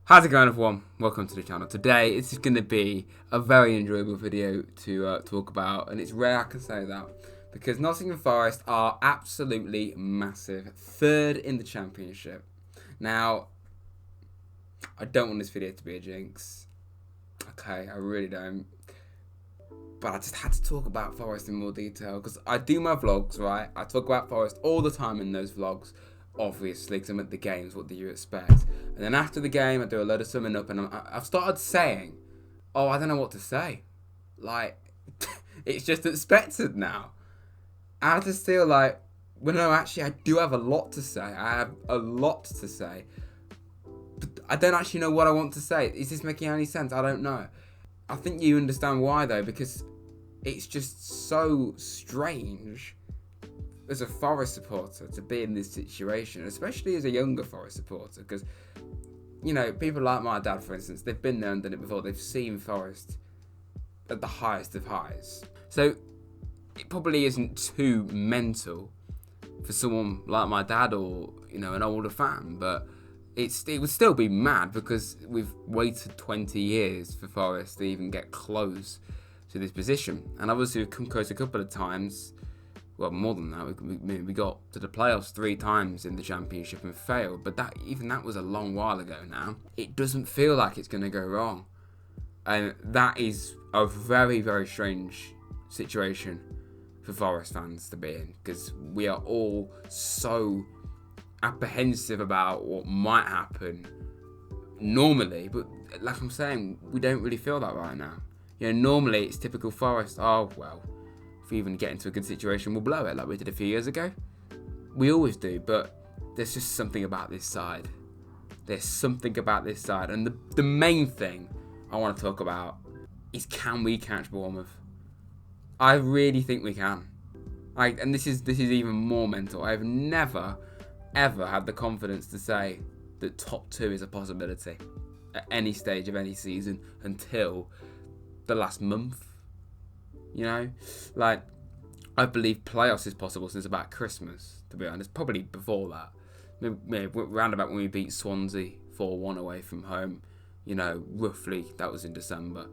How's it going, everyone? Welcome to the channel. Today it's going to be a very enjoyable video to talk about, and it's rare I can say that because Nottingham Forest are absolutely massive, third in the Championship. Now, I don't want this video to be a jinx. Okay, I really don't. But I just had to talk about Forest in more detail because I do my vlogs, right? I talk about Forest all the time in those vlogs. Obviously, because I'm at the games, what do you expect? And then after the game, I do a load of summing up, and I've started saying, oh, I don't know what to say. Like, it's just expected now. I just feel like, well, no, actually, I do have a lot to say. I have a lot to say. But I don't actually know what I want to say. Is this making any sense? I don't know. I think you understand why, though, because it's just so strange as a Forest supporter to be in this situation, especially as a younger Forest supporter, because, you know, people like my dad, for instance, they've been there and done it before. They've seen Forest at the highest of highs. So it probably isn't too mental for someone like my dad or, you know, an older fan, but it would still be mad because we've waited 20 years for Forest to even get close to this position. And obviously we've come close a couple of times. Well, more than that, we got to the playoffs 3 times in the Championship and failed, but that was a long while ago now. It doesn't feel like it's going to go wrong, and that is a very, very strange situation for Forest fans to be in, because we are all so apprehensive about what might happen normally, but like I'm saying, we don't really feel that right now. You know, normally it's typical Forest, oh well, if we even get into a good situation, we'll blow it like we did a few years ago. We always do, but there's just something about this side. There's something about this side. And the main thing I want to talk about is, can we catch Bournemouth? I really think we can. And this is even more mental. I've never, ever had the confidence to say that top 2 is a possibility at any stage of any season until the last month. You know, like, I believe playoffs is possible since about Christmas, to be honest. Probably before that. Maybe round about when we beat Swansea 4-1 away from home. You know, roughly, that was in December.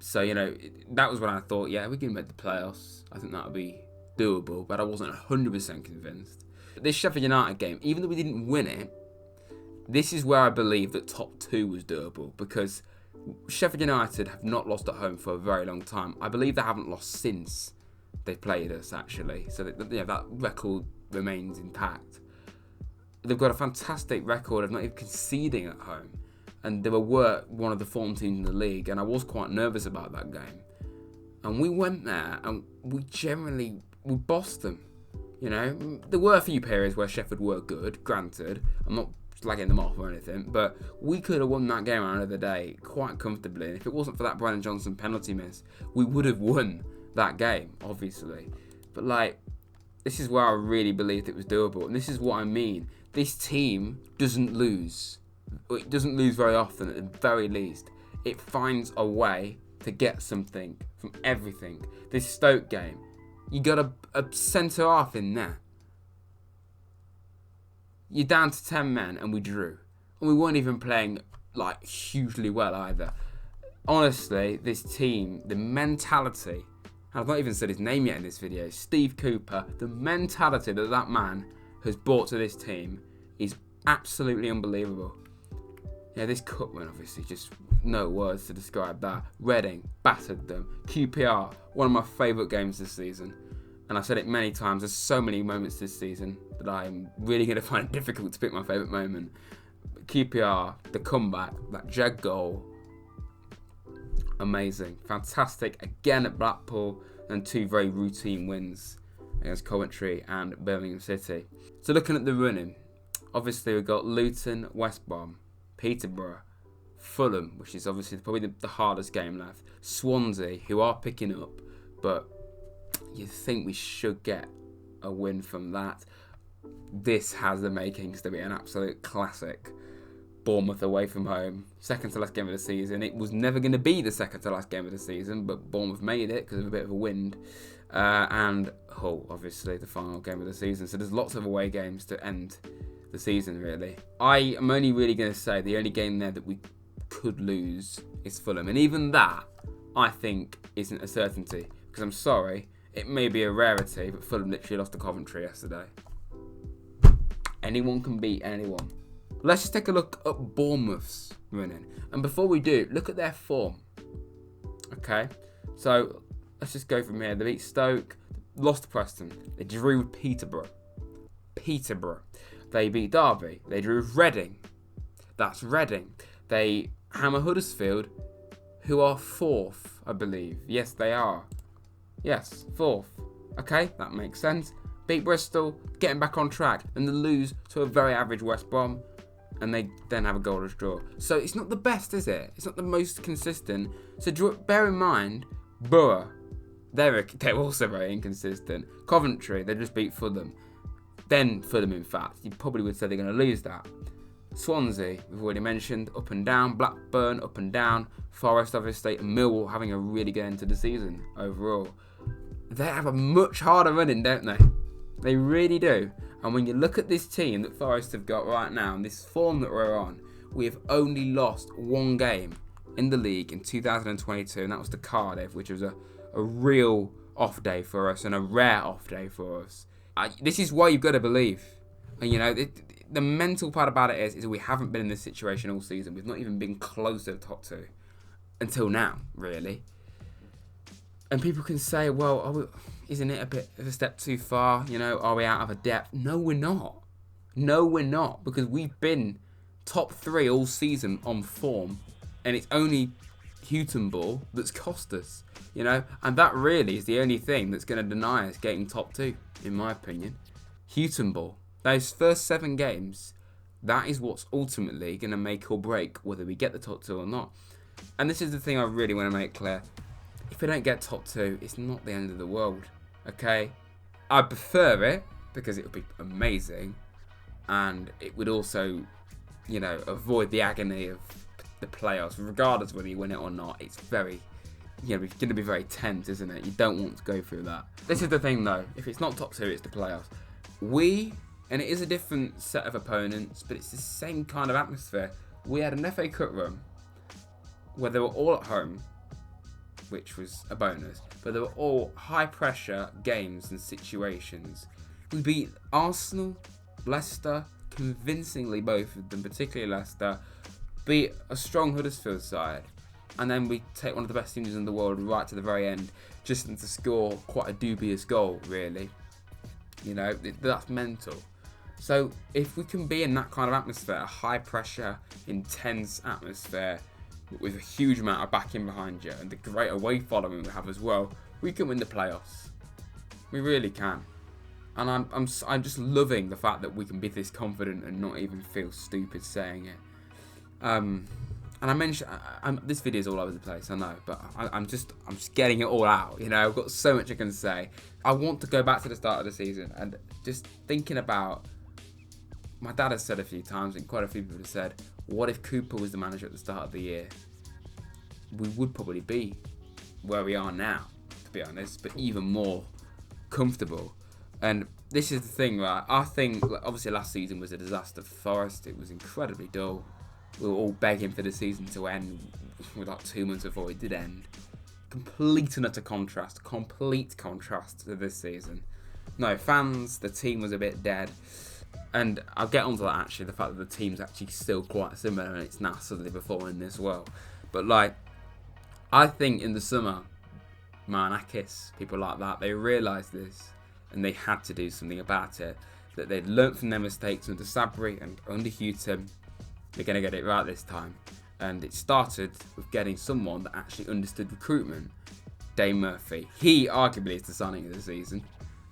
So, you know, that was when I thought, yeah, we can make the playoffs. I think that would be doable, but I wasn't 100% convinced. This Sheffield United game, even though we didn't win it, this is where I believe that top 2 was doable, because Sheffield United have not lost at home for a very long time. I believe they haven't lost since they played us, actually. So that record remains intact. They've got a fantastic record of not even conceding at home. And they were one of the form teams in the league. And I was quite nervous about that game. And we went there and we bossed them. You know, there were a few periods where Sheffield were good, granted. I'm not slagging them off or anything, but we could have won that game on another day quite comfortably, and if it wasn't for that Brennan Johnson penalty miss, we would have won that game, obviously. But like, this is where I really believed it was doable, and this is what I mean. This team doesn't lose. It doesn't lose very often, at the very least. It finds a way to get something from everything. This Stoke game, you got a centre half in there. You're down to 10 men and we drew. And we weren't even playing like hugely well either. Honestly, this team, the mentality, I've not even said his name yet in this video, Steve Cooper, the mentality that man has brought to this team is absolutely unbelievable. Yeah, this cup win, obviously, just no words to describe that. Reading battered them. QPR, one of my favourite games this season. And I've said it many times, there's so many moments this season that I'm really going to find it difficult to pick my favourite moment. But QPR, the comeback, that Jag goal, amazing. Fantastic, again at Blackpool, and 2 very routine wins against Coventry and Birmingham City. So looking at the running, obviously we've got Luton, West Brom, Peterborough, Fulham, which is obviously probably the hardest game left, Swansea, who are picking up, but you think we should get a win from that. This has the makings to be an absolute classic. Bournemouth away from home, second to last game of the season. It was never going to be the second to last game of the season, but Bournemouth made it because of a bit of a wind. And Hull, obviously, the final game of the season. So there's lots of away games to end the season, really. I am only really going to say the only game there that we could lose is Fulham. And even that, I think, isn't a certainty. Because I'm sorry, it may be a rarity, but Fulham literally lost to Coventry yesterday. Anyone can beat anyone. Let's just take a look at Bournemouth's running. And before we do, look at their form. Okay, so let's just go from here. They beat Stoke, lost to Preston. They drew with Peterborough. They beat Derby. They drew with Reading. That's Reading. They hammer Huddersfield, who are 4th, I believe. Yes, they are. Yes, 4th. Okay, that makes sense. Beat Bristol, getting back on track, and then lose to a very average West Brom, and they then have a goalless draw. So it's not the best, is it? It's not the most consistent. So bear in mind, Borough, they're also very inconsistent. Coventry, they just beat Fulham. Then Fulham, in fact, you probably would say they're going to lose that. Swansea, we've already mentioned, up and down. Blackburn, up and down. Forest, obviously, and Millwall having a really good end to the season overall. They have a much harder running, don't they? They really do. And when you look at this team that Forest have got right now, and this form that we're on, we have only lost one game in the league in 2022, and that was to Cardiff, which was a real off day for us and a rare off day for us. This is why you've got to believe. And you know, the mental part about it is we haven't been in this situation all season. We've not even been close to the top 2 until now, really. And people can say, well, isn't it a bit of a step too far? You know, are we out of a depth? No, we're not. No, we're not. Because we've been top 3 all season on form. And it's only Houghton ball that's cost us. You know, and that really is the only thing that's going to deny us getting top 2, in my opinion. Houghton ball. Those first 7 games, that is what's ultimately going to make or break whether we get the top 2 or not. And this is the thing I really want to make clear. If we don't get top 2, it's not the end of the world, okay? I prefer it because it would be amazing, and it would also, you know, avoid the agony of the playoffs. Regardless of whether you win it or not, it's very, you know, it's going to be very tense, isn't it? You don't want to go through that. This is the thing, though. If it's not top 2, it's the playoffs. And it is a different set of opponents, but it's the same kind of atmosphere. We had an FA Cup run where they were all at home, which was a bonus, but they were all high-pressure games and situations. We beat Arsenal, Leicester, convincingly both of them, particularly Leicester, beat a strong Huddersfield side, and then we take one of the best teams in the world right to the very end, just to score quite a dubious goal, really. You know, that's mental. So if we can be in that kind of atmosphere, a high-pressure, intense atmosphere, with a huge amount of backing behind you and the great away following we have as well, we can win the playoffs. We really can. And I'm just loving the fact that we can be this confident and not even feel stupid saying it. And I mentioned this video is all over the place, I know, but I'm just getting it all out. You know, I've got so much I can say. I want to go back to the start of the season and just thinking about. My dad has said a few times, and quite a few people have said, what if Cooper was the manager at the start of the year? We would probably be where we are now, to be honest, but even more comfortable. And this is the thing, right? I think, obviously last season was a disaster for Forest. It was incredibly dull. We were all begging for the season to end with like 2 months before it did end. Complete and utter contrast to this season. No, fans, the team was a bit dead. And I'll get onto that actually, the fact that the team's actually still quite similar and it's now suddenly performing this well. But like, I think in the summer, Marnakis, people like that, they realised this and they had to do something about it. That they'd learnt from their mistakes under Sabri and under Houghton. They're going to get it right this time. And it started with getting someone that actually understood recruitment. Dave Murphy. He arguably is the signing of the season,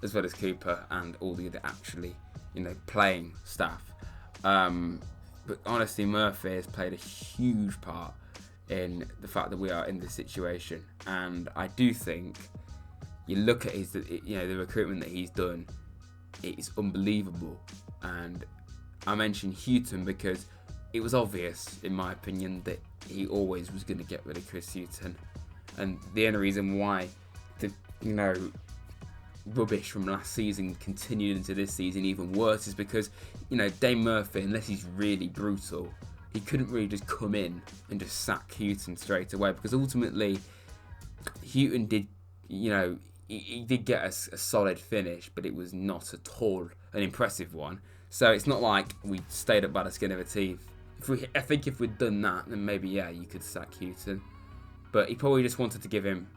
as well as Cooper and all the other actually, you know, playing staff. But honestly, Murphy has played a huge part in the fact that we are in this situation. And I do think you look at the recruitment that he's done, it is unbelievable. And I mentioned Houghton because it was obvious, in my opinion, that he always was going to get rid of Chris Houghton. And the only reason why, rubbish from last season continued into this season even worse is because, you know, Dane Murphy, unless he's really brutal, he couldn't really just come in and just sack Houghton straight away, because ultimately Houghton did, you know, he did get a solid finish, but it was not at all an impressive one. So it's not like we stayed up by the skin of our teeth. I think if we'd done that, then maybe, yeah, you could sack Houghton. But he probably just wanted to give him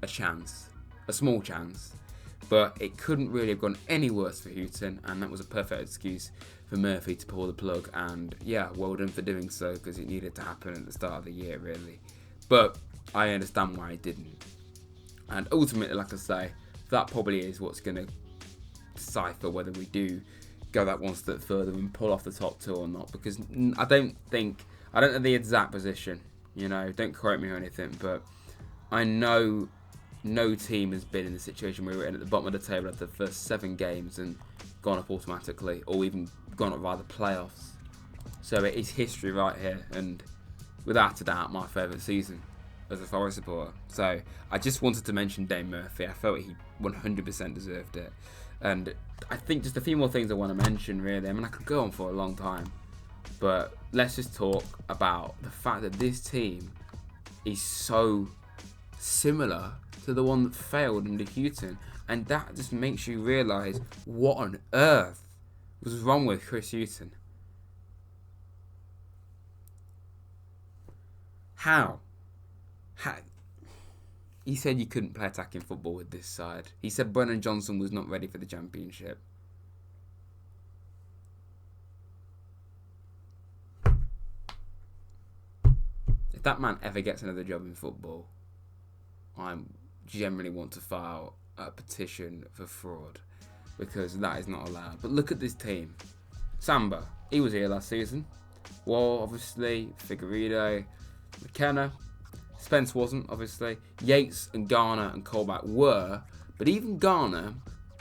a chance, a small chance. But it couldn't really have gone any worse for Houghton, and that was a perfect excuse for Murphy to pull the plug. And yeah, well done for doing so, because it needed to happen at the start of the year, really. But I understand why he didn't. And ultimately, like I say, that probably is what's going to decipher whether we do go that one step further and pull off the top two or not. Because I don't know the exact position, you know, don't quote me or anything, but I know no team has been in the situation where we're in at the bottom of the table after the first 7 games and gone up automatically, or even gone up via the playoffs. So it is history right here, and without a doubt, my favourite season as a Forest supporter. So I just wanted to mention Dane Murphy. I felt he 100% deserved it. And I think just a few more things I want to mention, really. I mean, I could go on for a long time, but let's just talk about the fact that this team is so similar to the one that failed under Houghton, and that just makes you realise what on earth was wrong with Chris Houghton. How? He said you couldn't play attacking football with this side. He said Brennan Johnson was not ready for the Championship. If that man ever gets another job in football, I generally want to file a petition for fraud, because that is not allowed. But look at this team. Samba, he was here last season. Wall, obviously. Figueiredo, McKenna. Spence wasn't, obviously. Yates and Garner and Colback were, but even Garner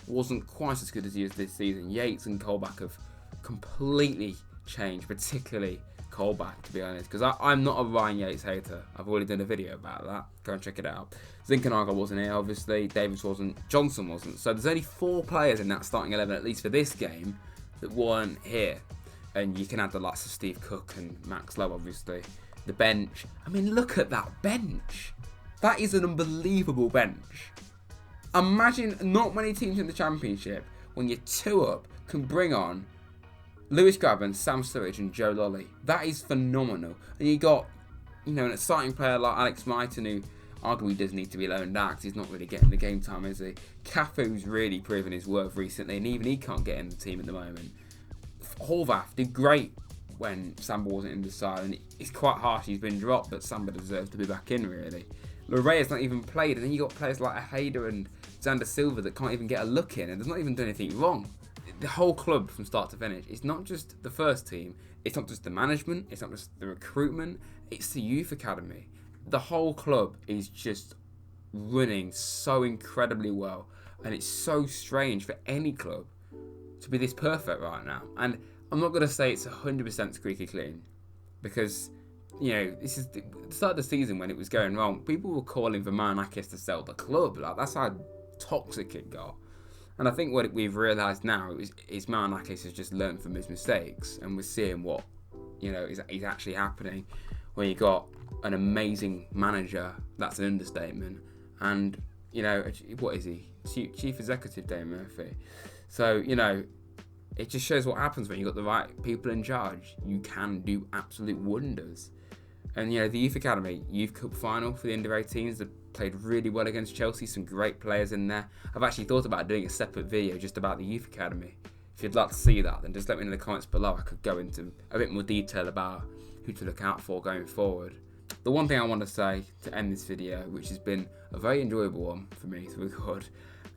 wasn't quite as good as he is this season. Yates and Colback have completely changed, particularly Colback, to be honest, because I'm not a Ryan Yates hater. I've already done a video about that. Go and check it out. Zinchenko wasn't here, obviously. Davis wasn't. Johnson wasn't. So there's only 4 players in that starting 11, at least for this game, that weren't here. And you can add the likes of Steve Cook and Max Lowe, obviously. The bench. I mean, look at that bench. That is an unbelievable bench. Imagine not many teams in the Championship, when you're 2 up, can bring on Lewis Grabban, Sam Sturridge and Joe Lolly. That is phenomenal. And you got, you know, an exciting player like Alex Mighton, who arguably does need to be loaned out because he's not really getting the game time, is he? Cafu's really proven his worth recently, and even he can't get in the team at the moment. Horvath did great when Samba wasn't in the side, and it's quite harsh he's been dropped, but Samba deserves to be back in, really. Lorea's not even played, and then you got players like Hayder and Xander Silva that can't even get a look in, and they've not even done anything wrong. The whole club from start to finish, it's not just the first team, it's not just the management, it's not just the recruitment, it's the youth academy. The whole club is just running so incredibly well, and it's so strange for any club to be this perfect right now. And I'm not going to say it's 100% squeaky clean, because, you know, this is the start of the season when it was going wrong. People were calling for Marinakis to sell the club. Like, that's how toxic it got. And I think what we've realised now is Marinakis has just learned from his mistakes, and we're seeing what, you know, is actually happening when you got an amazing manager. That's an understatement. And, you know, what is he? Chief Executive Dane Murphy. So, you know, it just shows what happens when you've got the right people in charge. You can do absolute wonders. And, you know, the Youth Academy, Youth Cup final for the under-18s, that played really well against Chelsea. Some great players in there. I've actually thought about doing a separate video just about the Youth Academy. If you'd like to see that, then just let me know in the comments below. I could go into a bit more detail about who to look out for going forward. The one thing I want to say to end this video, which has been a very enjoyable one for me to record,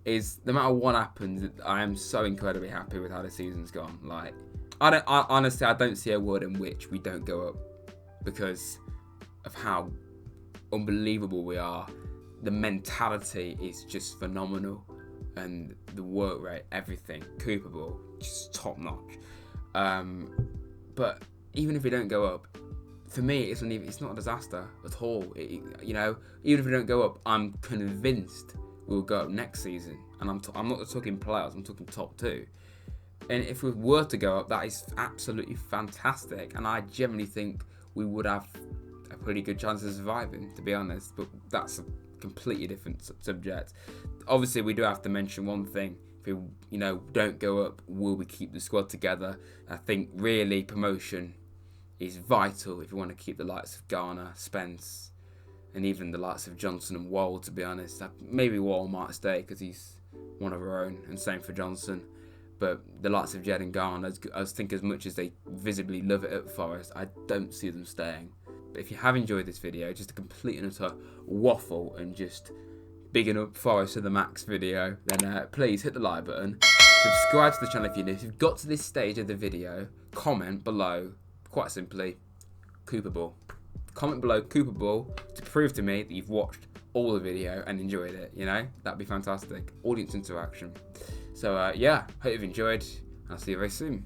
is no matter what happens, I am so incredibly happy with how the season's gone. Like, honestly, I don't see a world in which we don't go up, because of how unbelievable we are. The mentality is just phenomenal, and the work rate, everything, Cooperable, just top notch. But even if we don't go up, for me, it's not a disaster at all. You know, even if we don't go up, I'm convinced will go up next season. And I'm not talking playoffs, I'm talking top 2. And if we were to go up, that is absolutely fantastic. And I generally think we would have a pretty good chance of surviving, to be honest. But that's a completely different subject. Obviously, we do have to mention one thing. If we, don't go up, will we keep the squad together? I think really promotion is vital if you want to keep the likes of Garner, Spence, and even the likes of Johnson and Wall, to be honest. Maybe Wall might stay because he's one of our own, and same for Johnson. But the likes of Jed and Garner, I think as much as they visibly love it at Forest, I don't see them staying. But if you have enjoyed this video, just a complete and utter waffle and just bigging up Forest to the max video, then please hit the like button, subscribe to the channel if you're new. If you've got to this stage of the video, comment below, quite simply, Cooper Ball. Comment below Cooper Ball to prove to me that you've watched all the video and enjoyed it, That'd be fantastic. Audience interaction. So, hope you've enjoyed, and I'll see you very soon.